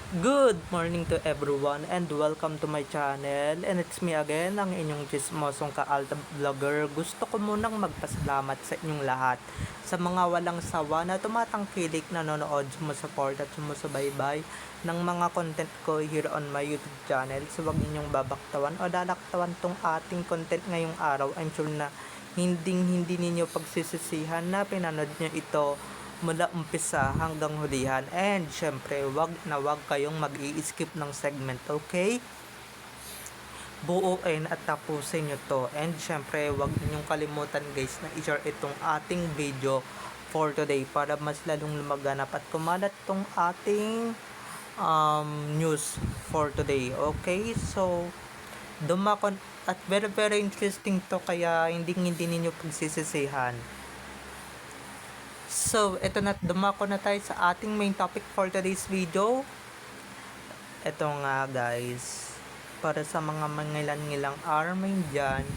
Good morning to everyone and welcome to my channel, and it's me again, ang inyong chismosong ka-alta vlogger. Gusto ko munang magpasalamat sa inyong lahat sa mga walang sawa na tumatangkilik, nanonood, sumusuport at sumusubaybay ng mga content ko here on my YouTube channel. So huwag ninyong babaktawan o lalaktawan tong ating content ngayong araw. I'm sure na hindi ninyo pagsisisihan na pinanood nyo ito mula umpisa hanggang hulihan, and syempre wag kayong mag-i-skip ng segment, okay? Buuin at tapusin nyo to, and syempre wag ninyong kalimutan guys na i-share itong ating video for today para mas lalong lumaganap at kumalat tong ating news for today, okay? So dumakon at very interesting to, kaya hindi ninyo pagsisisihan. So, ito na, dumako na tayo sa ating main topic for today's video. Ito nga guys, para sa mga mangilan-ngilang army dyan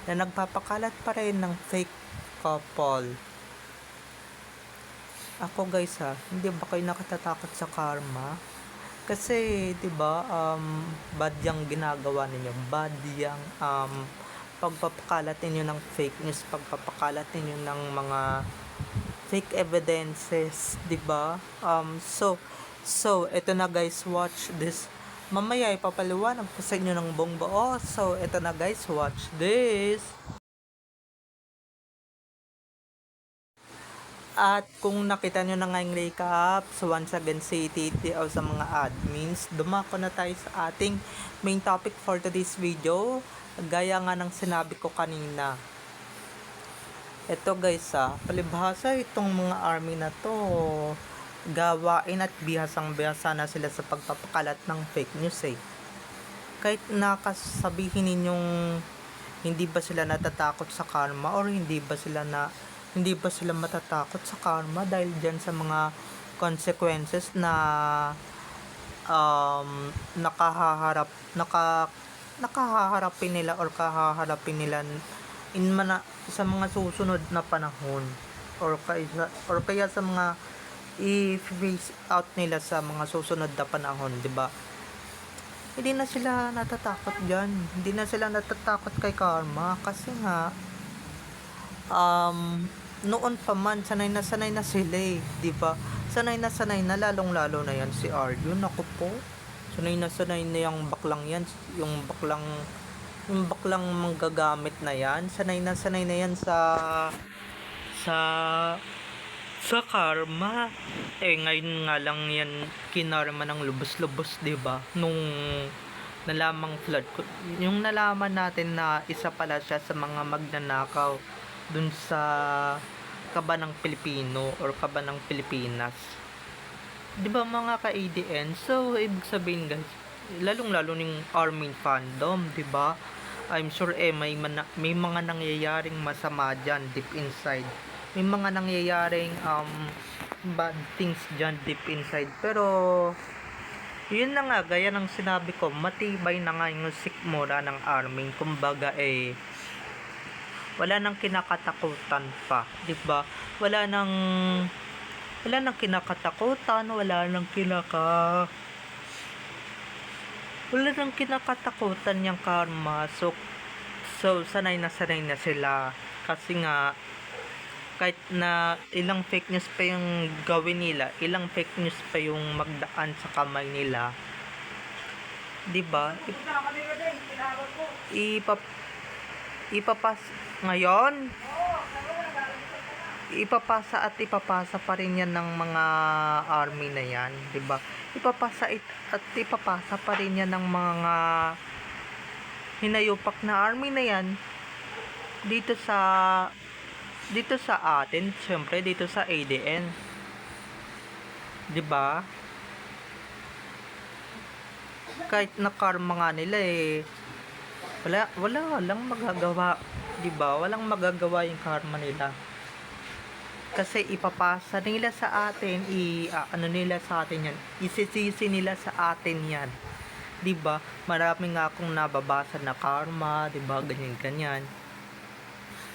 na nagpapakalat pa rin ng fake couple. Ako guys hindi ba kayo nakatatakot sa karma? Kasi, 'di ba, bad yang ginagawa ninyo, bad yang pagpapakalat ninyo ng fake news, pagpapakalat ninyo ng mga fake evidences, 'di ba? So ito na guys, watch this. Mamaya ipapaliwanag ko sa inyo ng buong buo. So ito na guys, watch this. At kung nakita nyo na nga yung recap, so once again si TT o sa mga admins, dumako na tayo sa ating main topic for today's video. Gaya nga ng sinabi ko kanina, ito guys palibhasa itong mga army na to, gawain at bihasang-bihasa na sila sa pagpapakalat ng fake news Kahit nakasabihin ninyong hindi ba sila natatakot sa karma, or hindi ba sila matatakot sa karma dahil dyan sa mga consequences na nakahaharapin nila or kahaharapin nila sa mga susunod na panahon, or kaya sa mga i-face out nila sa mga susunod na panahon, 'di ba? Hindi na sila natatakot diyan. Hindi na sila natatakot kay karma kasi nga noon pa man sanay na sila 'di ba? Sanay na lalong-lalo na 'yan si Arjun. Ako po. Sanay na yung baklang 'yan, yung baklang manggagamit na yan, sanay na yan sa karma. Ngayon nga lang yan kinarma ng lubos-lubos, 'di ba? Nung nalamang flood, yung nalaman natin na isa pala siya sa mga magnanakaw dun sa kaba ng Pilipino or kaba ng Pilipinas, 'di ba mga ka-ADN? So ibig sabihin guys, lalong-lalo ng army fandom, 'di ba? I'm sure may mga nangyayaring masama diyan deep inside. May mga nangyayaring bad things diyan deep inside. Pero yun na nga, gaya ng sinabi ko, matibay na nga yung sikmura ng army. Kumbaga wala nang kinakatakutan pa, 'di ba? Wala nang kinakatakutan, wala nang kinakatakutan yung karma. So sanay na sila kasi nga kahit na ilang fake news pa yung gawin nila, ilang fake news pa yung magdaan sa kamay nila, 'di ba? Ngayon ipapasa pa rin yan ng mga army na yan, 'di ba? Ipapasa pa rin yan ng mga hinayupak na army na yan dito sa atin, syempre dito sa ADN, 'di ba? Kahit na karma nga nila wala lang magagawa, 'di ba? Walang magagawa yung karma nila. Kasi ipapasa nila sa atin, nila sa atin yan, isisisi nila sa atin yan, 'di ba? Marami nga akong nababasa na karma, 'di ba? Ganyan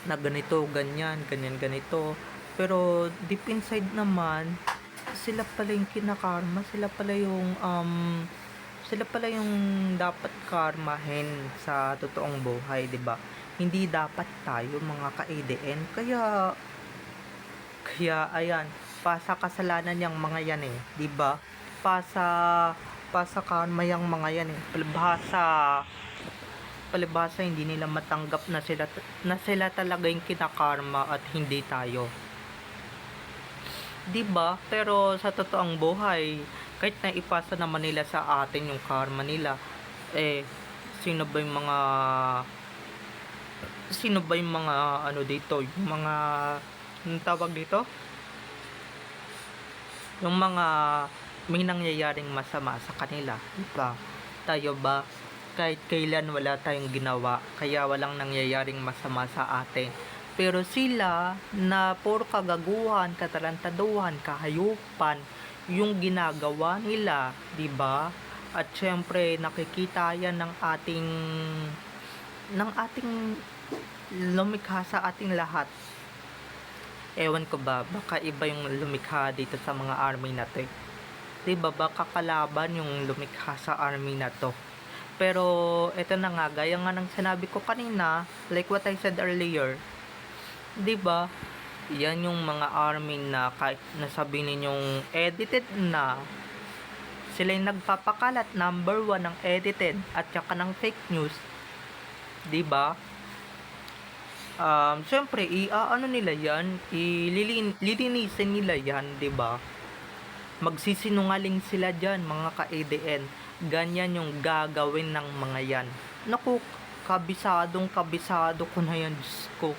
na ganito, ganyan ganito. Pero deep inside naman, sila pala yung kinakarma, sila pala yung dapat karmahin sa totoong buhay, 'di ba? Hindi dapat tayo mga ka-ADN. Kaya ayan, pasa kasalanan yang mga yan eh, 'di ba? Pasa pasa karma yang mga yan eh. Palibhasa hindi nila matanggap na sila talaga yung kinakarma at hindi tayo. 'Di ba? Pero sa totoong buhay, kahit na ipasa naman nila sa atin yung karma nila, eh sino ba yung mga ano dito, yung mga anong tawag dito? Yung mga may nangyayaring masama sa kanila, 'di ba? Tayo ba kahit kailan wala tayong ginawa, kaya walang nangyayaring masama sa atin. Pero sila na puro kagaguhan, katarantaduhan, kahayupan yung ginagawa nila, 'di ba? At syempre nakikita yan ng ating lumikha sa ating lahat. Ewan ko ba, baka iba yung lumikha dito sa mga army na to. 'Di ba? Baka kalaban yung lumikha sa army na to. Pero eto na nga, gaya nga ng sinabi ko kanina, like what I said earlier, 'di ba? Yan yung mga army na kahit nasabi ninyong edited na, sila yung nagpapakalat number 1 ng edited at saka ng fake news, 'di ba? Syempre ano nila yan, lilinisin nila yan, 'di ba? Magsisinungaling sila diyan, mga ka-ADN. Ganyan yung gagawin ng mga yan. Naku, kabisado ko na yan, Diyos ko.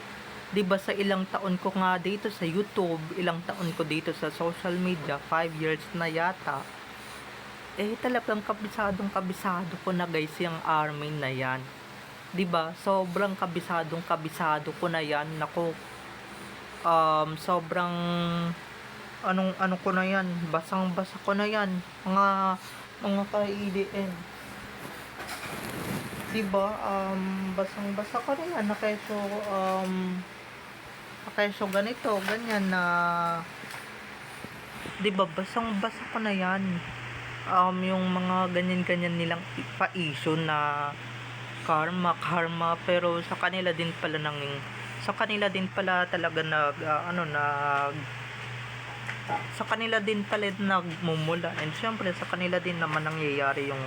'Di ba sa ilang taon ko nga dito sa YouTube, ilang taon ko dito sa social media, 5 years na yata. Talagang kabisado ko na guys yung army na yan. 'Di ba? Sobrang kabisado ko na yan. Naku, sobrang ano ko na yan, basang-basa ko na yan, mga ka-EDN. 'Di ba? Basang-basa ko na yan na keso ganito, ganyan na, 'di ba? Basang-basa ko na yan. Yung mga ganyan-ganyan nilang pa-issue na karma, pero sa kanila din pala talaga sa kanila din pala nagmumula, and syempre sa kanila din naman nangyayari yung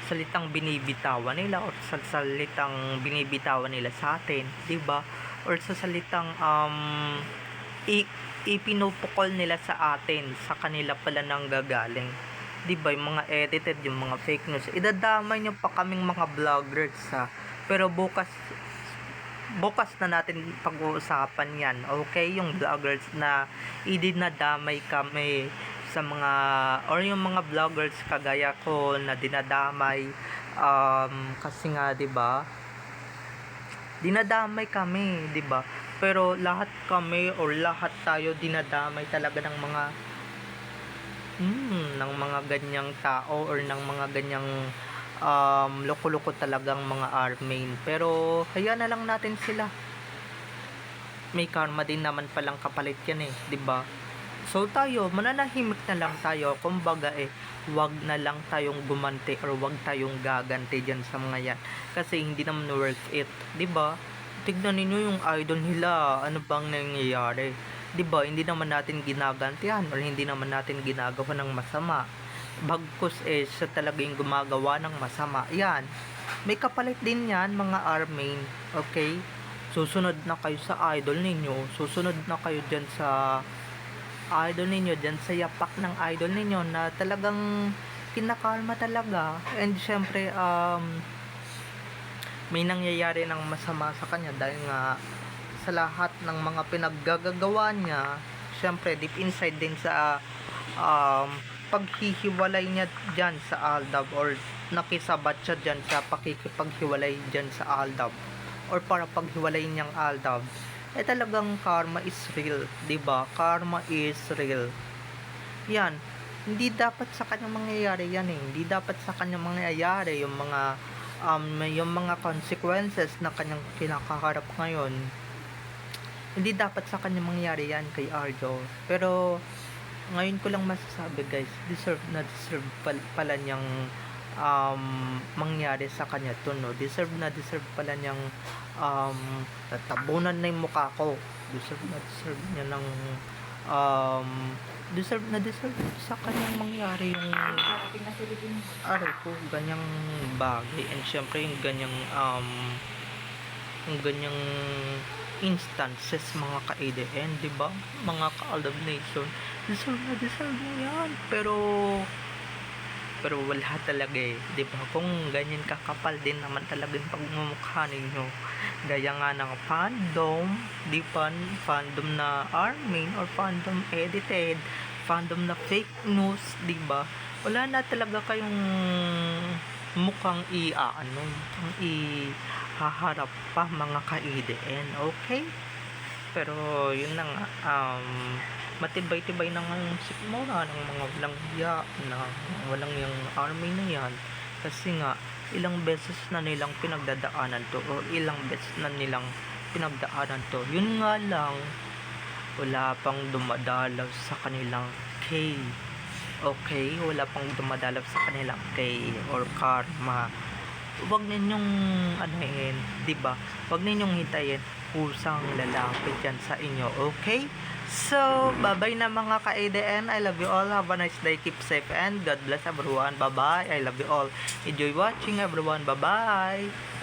salitang binibitawan nila, o sa salitang binibitawan nila sa atin, 'di ba? Or sa salitang ipinupukol nila sa atin, sa kanila pala nang gagaling, 'di ba? Yung mga edited, yung mga fake news, idadamay nyo pa kaming mga vloggers pero bukas na natin pag-uusapan yan, okay? Yung vloggers na idinadamay kami sa mga, or yung mga vloggers kagaya ko na dinadamay, kasi nga 'di ba, dinadamay kami, 'di ba? Pero lahat kami or lahat tayo dinadamay talaga ng mga ganyang tao, or ng mga ganyang loko-loko talagang mga armain. Pero hayaan na lang natin sila, may karma din naman palang kapalit yan 'di ba? So tayo, mananahimik na lang tayo, kumbaga wag na lang tayong gumanti or wag tayong gaganti diyan sa mga yan, kasi hindi naman worth it, 'di ba? Tignan niyo yung idol nila, ano bang nangyayari, 'di ba? Hindi naman natin ginagantihan or hindi naman natin ginagawa ng masama. Bagkus siya talaga yung gumagawa ng masama. Yan, may kapalit din yan, mga armain, okay? Susunod na kayo sa idol ninyo, susunod na kayo dyan sa idol ninyo, dyan sa yapak ng idol ninyo na talagang kinakalma talaga. And syempre may nangyayari ng masama sa kanya dahil nga sa lahat ng mga pinaggagawa niya. Syempre deep inside din sa paghihiwalay niya dyan sa Aldab, or nakisabat siya dyan sa pakikipaghiwalay dyan sa Aldab, or para paghiwalay niyang Aldab, talagang karma is real, 'di ba? Karma is real. Yan, hindi dapat sa kanya mangyayari yan hindi dapat sa kanya mangyayari yung mga consequences na kanyang kinakaharap ngayon. Hindi dapat sa kanya mangyayari yan kay Arjo. Pero ngayon ko lang masasabi guys, deserve na deserve pala niyang mangyari sa kanya to, no? Deserve pala niyang tatabunan na yung mukha ko. Deserve niya ng um, deserve sa kanyang mangyari yung aray ko, ganyang bagay. And syempre yung ganyang instances, mga ka-ADN, di ba? Mga ka-Alab Nation, deserve mo yan. Pero wala talaga eh, di ba? Kung ganyan kakapal din naman talaga yung pagmumukha ninyo, gaya nga ng fandom, di ba? Fandom na army or fandom edited, fandom na fake news, di ba? Wala na talaga kayong mukhang mukhang ihaharap pa, mga ka-EDN, okay? Pero yun na nga, matibay-tibay na nga yung sikmura ng mga walang hiya na walang yung army na yan, kasi nga ilang beses na nilang pinagdadaanan to, o ilang beses na nilang pinagdaanan to, yun nga lang wala pang dumadalaw sa kanilang K. Okay, wala pang dumadalaw sa kanilang K or karma. Huwag ninyong anuhin, di ba? Huwag ninyong hintayin kusang lalapit yan sa inyo, okay? So, bye-bye na mga ka-ADN. I love you all. Have a nice day. Keep safe and God bless everyone. Bye-bye. I love you all. Enjoy watching everyone. Bye-bye.